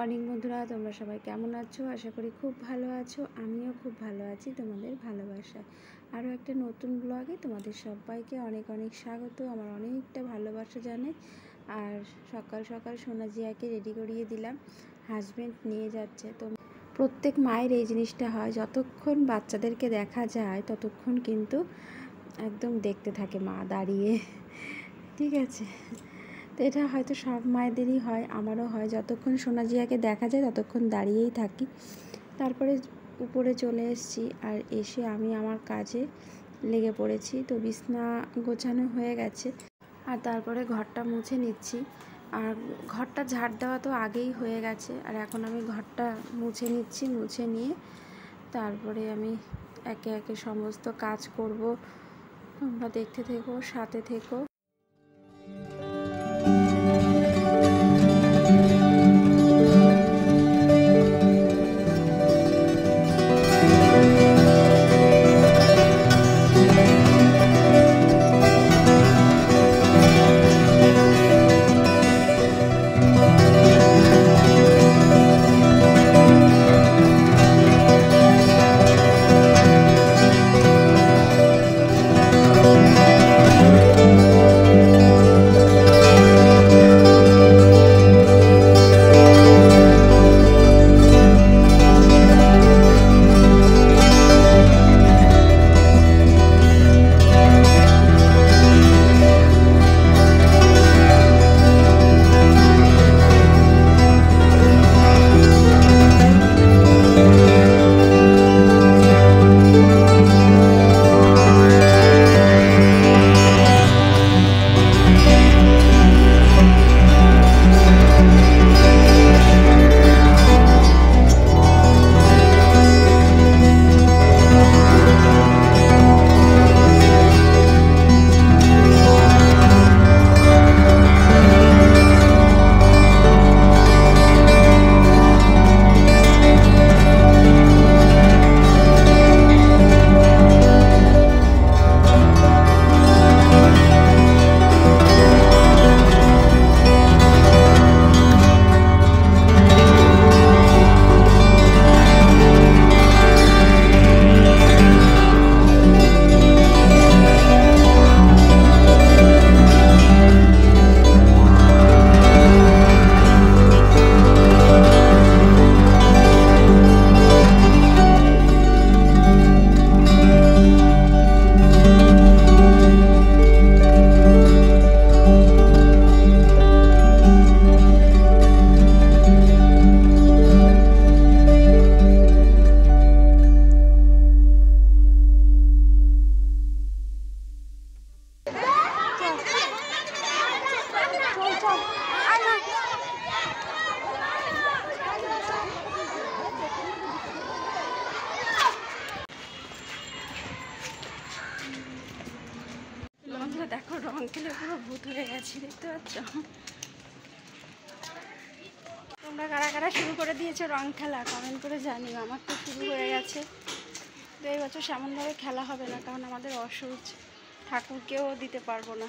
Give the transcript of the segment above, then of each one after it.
Morning বন্ধুরা, তোমরা সবাই কেমন আছো? আশা করি খুব ভালো আছো। আমিও খুব ভালো আছি তোমাদের ভালোবাসায়। আরও একটা নতুন ব্লগে তোমাদের সবাইকে অনেক অনেক স্বাগত। আমার অনেকটা ভালোবাসা জানে। আর সকাল সকাল সোনাজিয়াকে রেডি করিয়ে দিলাম, হাজব্যান্ড নিয়ে যাচ্ছে। তো প্রত্যেক মায়ের এই জিনিসটা হয়, যতক্ষণ বাচ্চাদেরকে দেখা যায় ততক্ষণ কিন্তু একদম দেখতে থাকে মা দাঁড়িয়ে, ঠিক আছে? তো এটা হয়তো সব মায়েদেরই হয়, আমারও হয়। যতক্ষণ সোনাজিয়াকে দেখা যায় ততক্ষণ দাঁড়িয়েই থাকি। তারপরে উপরে চলে এসেছি, আর এসে আমি আমার কাজে লেগে পড়েছি। তো বিছনা গোছানো হয়ে গেছে, আর তারপরে ঘরটা মুছে নিচ্ছি। আর ঘরটা ঝাড় দেওয়া তো আগেই হয়ে গেছে, আর এখন আমি ঘরটা মুছে নিচ্ছি। মুছে নিয়ে তারপরে আমি একে একে সমস্ত কাজ করব। তোমরা দেখতে থেকো, সাথে থেকো। দেখো, রং খেলে পুরো ভূত হয়ে গেছি, দেখতে পাচ্ছ? তোমরা কারা কারা শুরু করে দিয়েছো রং খেলা কমেন্ট করে জানিও। আমার তো শুরু হয়ে গেছে। তো এই বছর সেমনভাবে খেলা হবে না, কারণ আমাদের অসুখ, ঠাকুরকেও দিতে পারবো না।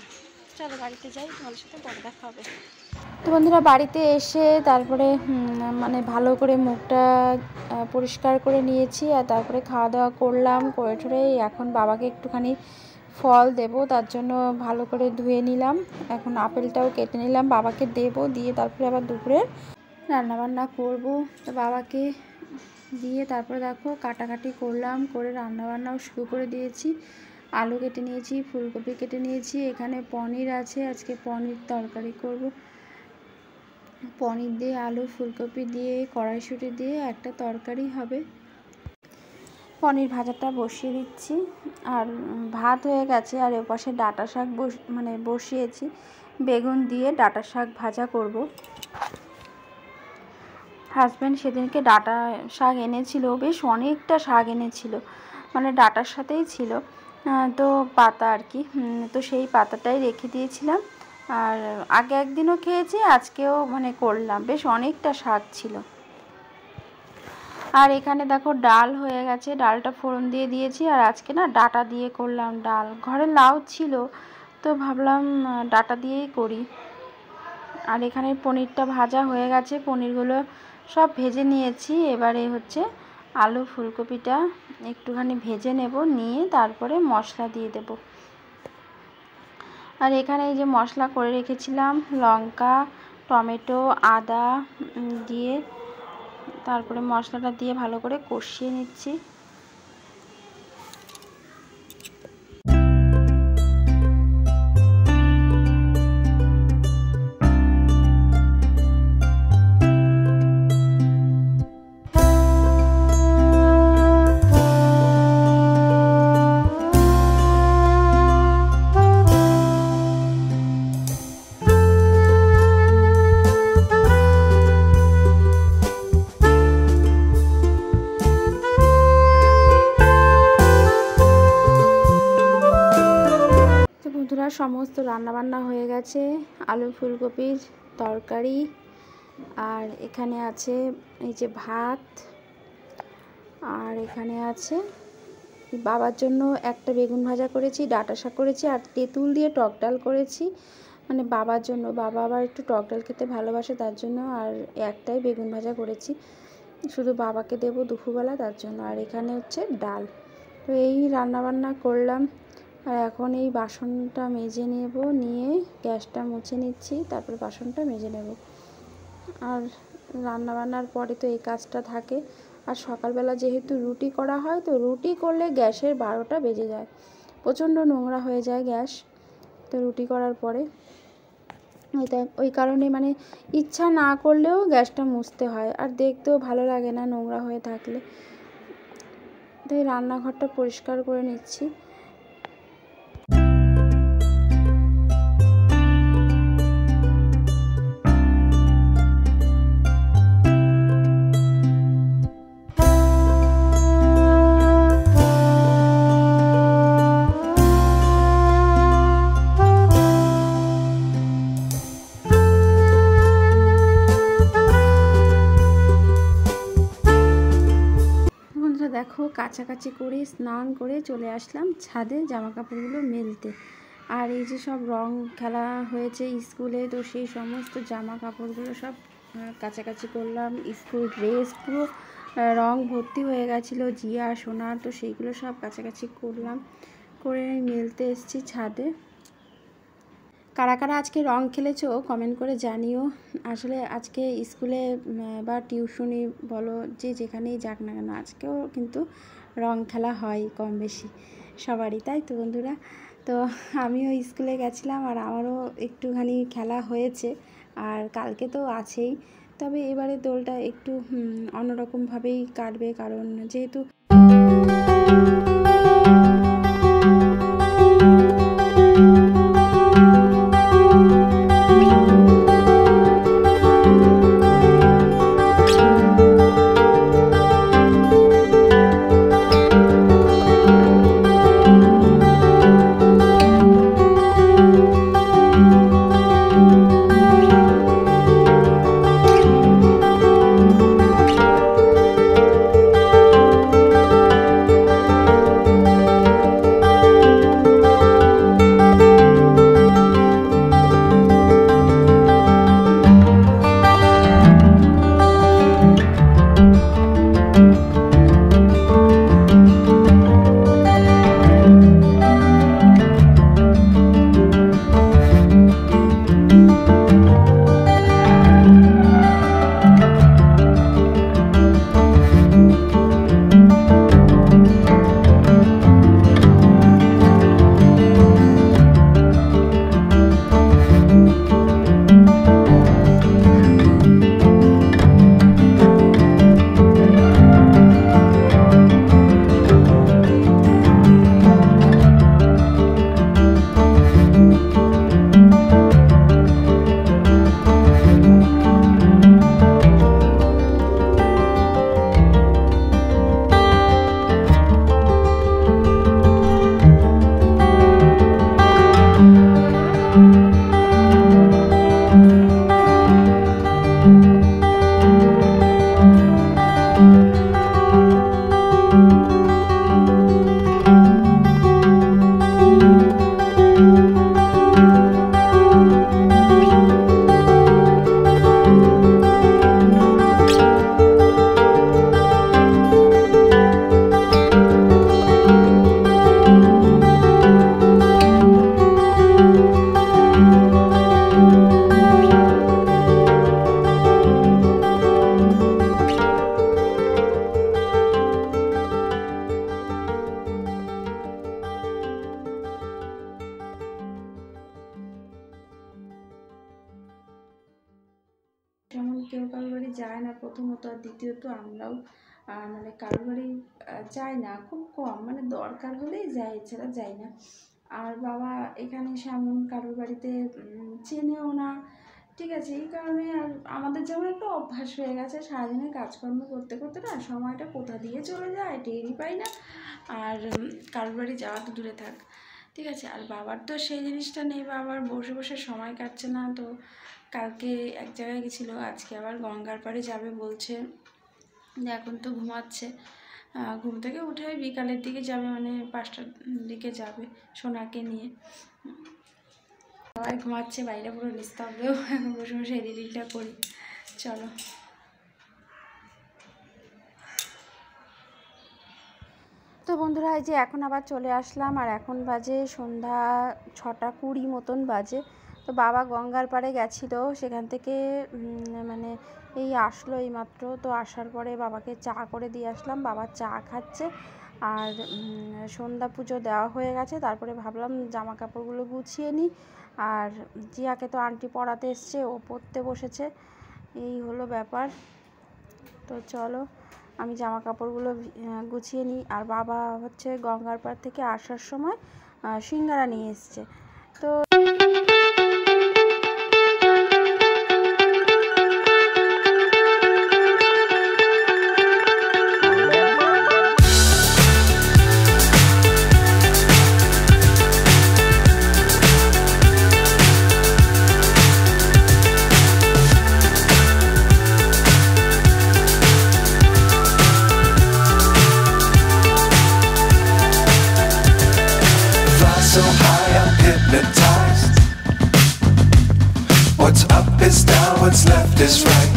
চলো বাড়িতে যাই, তোমাদের সাথে পরে দেখা হবে। তো বন্ধুরা, বাড়িতে এসে তারপরে মানে ভালো করে মুখটা পরিষ্কার করে নিয়েছি, আর তারপরে খাওয়া দাওয়া করলাম। করে ঠরে এখন বাবাকে একটুখানি ফল দেব, তার জন্য ভালো করে ধুয়ে নিলাম। এখন আপেলটাও কেটে নিলাম, বাবাকে দেব, দিয়ে তারপরে আবার দুপুরে রান্নাবান্না করব। তো বাবাকে দিয়ে তারপরে দেখো কাটাকাটি করলাম, করে রান্নাবান্নাও শুরু করে দিয়েছি। আলু কেটে নিয়েছি, ফুলকপি কেটে নিয়েছি, এখানে পনির আছে, আজকে পনির তরকারি করব। পনির দিয়ে আলু ফুলকপি দিয়ে কড়াইশুঁটি দিয়ে একটা তরকারি হবে। পনির ভাজাটা বসিয়ে দিচ্ছি, আর ভাত হয়ে গেছে। আর এর পাশে ডাঁটা শাক বসিয়েছি, বেগুন দিয়ে ডাঁটা শাক ভাজা করব। হাজব্যান্ড সেদিনকে ডাঁটা শাক এনেছিল, বেশ অনেকটা শাক এনেছিল, মানে ডাঁটার সাথেই ছিল তো পাতা আর কি। তো সেই পাতাটাই রেখে দিয়েছিলাম, আর আগে একদিনও খেয়েছি, আজকেও করলাম, বেশ অনেকটা শাক ছিল। আর এখানে দেখো ডাল হয়ে গেছে, ডালটা ফোড়ন দিয়ে দিয়েছি। আর আজকে না ডাঁটা দিয়ে করলাম ডাল, ঘরে লাউ ছিল তো ভাবলাম ডাঁটা দিয়েই করি। আর এখানে পনিরটা ভাজা হয়ে গেছে, পনিরগুলো সব ভেজে নিয়েছি। এবারে হচ্ছে আলু ফুলকপিটা একটুখানি ভেজে নেব, নিয়ে তারপরে মশলা দিয়ে দেব। আর এখানে এই যে মশলা করে রেখেছিলাম, লঙ্কা, টমেটো, আদা দিয়ে তারপরে মশলাটা দিয়ে ভালো করে কষিয়ে নিচ্ছি। বন্ধুরা সমস্ত রান্নাবান্না হয়ে গেছে, আলু ফুলকপির তরকারি, আর এখানে আছে এই যে ভাত, আর এখানে আছে বাবার জন্য একটা বেগুন ভাজা করেছি, ডাঁটা শাক করেছি, আর তেঁতুল দিয়ে টক ডাল করেছি, মানে বাবার জন্য। বাবা আবার একটু টক ডাল খেতে ভালোবাসে তার জন্য। আর একটাই বেগুন ভাজা করেছি, শুধু বাবাকে দেবো দুপুরবেলা তার জন্য। আর এখানে হচ্ছে ডাল। তো এই রান্নাবান্না করলাম। আর এখন এই বাসনটা মেজে নেব, নিয়ে গ্যাসটা মুছে নিচ্ছি, তারপর বাসনটা মেজে নেব। আর রান্নাবান্নার পরে তো এই কাজটা থাকে। আর সকালবেলা যেহেতু রুটি করা হয়, তো রুটি করলে গ্যাসের 12টা বেজে যায়, প্রচণ্ড নোংরা হয়ে যায় গ্যাস। তো রুটি করার পরে এটা ওই কারণে মানে ইচ্ছা না করলেও গ্যাসটা মুছতে হয়, আর দেখতেও ভালো লাগে না নোংরা হয়ে থাকলে। তাই রান্নাঘরটা পরিষ্কার করে নিচ্ছি। দেখো কাছাকাছি করে স্নান করে চলে আসলাম ছাদে জামা কাপড়গুলো মেলতে। আর এই যে সব রং খেলা হয়েছে স্কুলে, তো সেই সমস্ত জামা কাপড়গুলো সব কাছাকাছি করলাম। স্কুল ড্রেস পুরো রং ভর্তি হয়ে গেছিলো, জিয়া সোনার, তো সেইগুলো সব কাছাকাছি করলাম, করে মেলতে এসেছি ছাদে। কারা কারা আজকে রং খেলেছো কমেন্ট করে জানিও। আসলে আজকে স্কুলে বা টিউশনি বলো, যে যেখানেই যাক না কেন, আজকেও কিন্তু রং খেলা হয় কম বেশি সবারই, তাই তো বন্ধুরা। তো আমিও স্কুলে গেছিলাম, আর আমারও একটুখানি খেলা হয়েছে, আর কালকে তো আছেই। তবে এবারে দোলটা একটু অন্যরকমভাবেই কাটবে, কারণ যেহেতু কেউ কারোর বাড়ি যায় না প্রথমত, আর দ্বিতীয়ত আমরাও মানে কারোর বাড়ি যাই না, খুব কম, মানে দরকার হলেই যাই, এছাড়া যাই না। আর বাবা এখানে সেমন কারোর বাড়িতে চেনেও না, ঠিক আছে। এই কারণে আর আমাদের যেমন একটা অভ্যাস হয়ে গেছে, সারাদিনের কাজকর্ম করতে করতে না সময়টা কোথা দিয়ে চলে যায় টেরই পাই না। আর কারোর বাড়ি যাওয়া তো দূরে থাক, ঠিক আছে। আর বাবার তো সেই জিনিসটা নেই, বাবার বসে বসে সময় কাটছে না। তো কালকে এক জায়গায় গেছিলো, আজকে আবার গঙ্গার পাড়ে যাবে বলছে। এখন তো ঘুমাচ্ছে, ঘুম থেকে উঠে বিকালের দিকে যাবে, মানে 5টার দিকে যাবে সোনাকে নিয়ে। সবাই ঘুমাচ্ছে, বাইরে পুরো নিস্তব্ধ, এখন বসে বসে এডিটিংটা করি। চলো। তো বন্ধুরা, এই যে এখন আবার চলে আসলাম, আর এখন বাজে সন্ধ্যা 6:20 মতন বাজে। তো বাবা গঙ্গার পাড়ে গেছিলো, সেখান থেকে মানে এই আসলো এইমাত্র। তো আসার পরে বাবাকে চা করে দিয়ে আসলাম, বাবা চা খাচ্ছে। আর সন্ধ্যা পুজো দেওয়া হয়ে গেছে, তারপরে ভাবলাম জামা কাপড়গুলো গুছিয়ে নিই। আর জিয়াকে তো আন্টি পড়াতে এসছে, ও পড়তে বসেছে, এই হলো ব্যাপার। তো চলো আমি জামা কাপড়গুলো গুছিয়ে নিই। আর বাবা হচ্ছে গঙ্গার পাড় থেকে আসার সময় সিঙ্গারা নিয়ে এসছে। তো so high I'm hypnotized. What's up is down, what's left is right.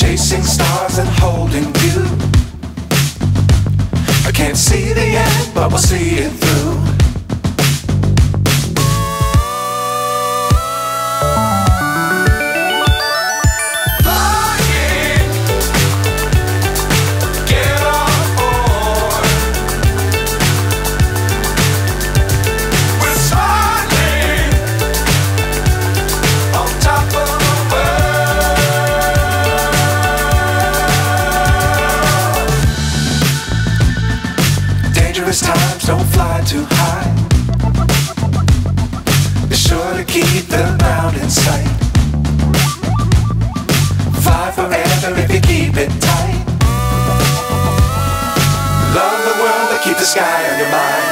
Chasing stars and holding you. I can't see the end, but we'll see it through. Times don't fly too high. Be sure to keep the ground in sight. Fly forever if you keep it tight. Love the world, but keep the sky on your mind.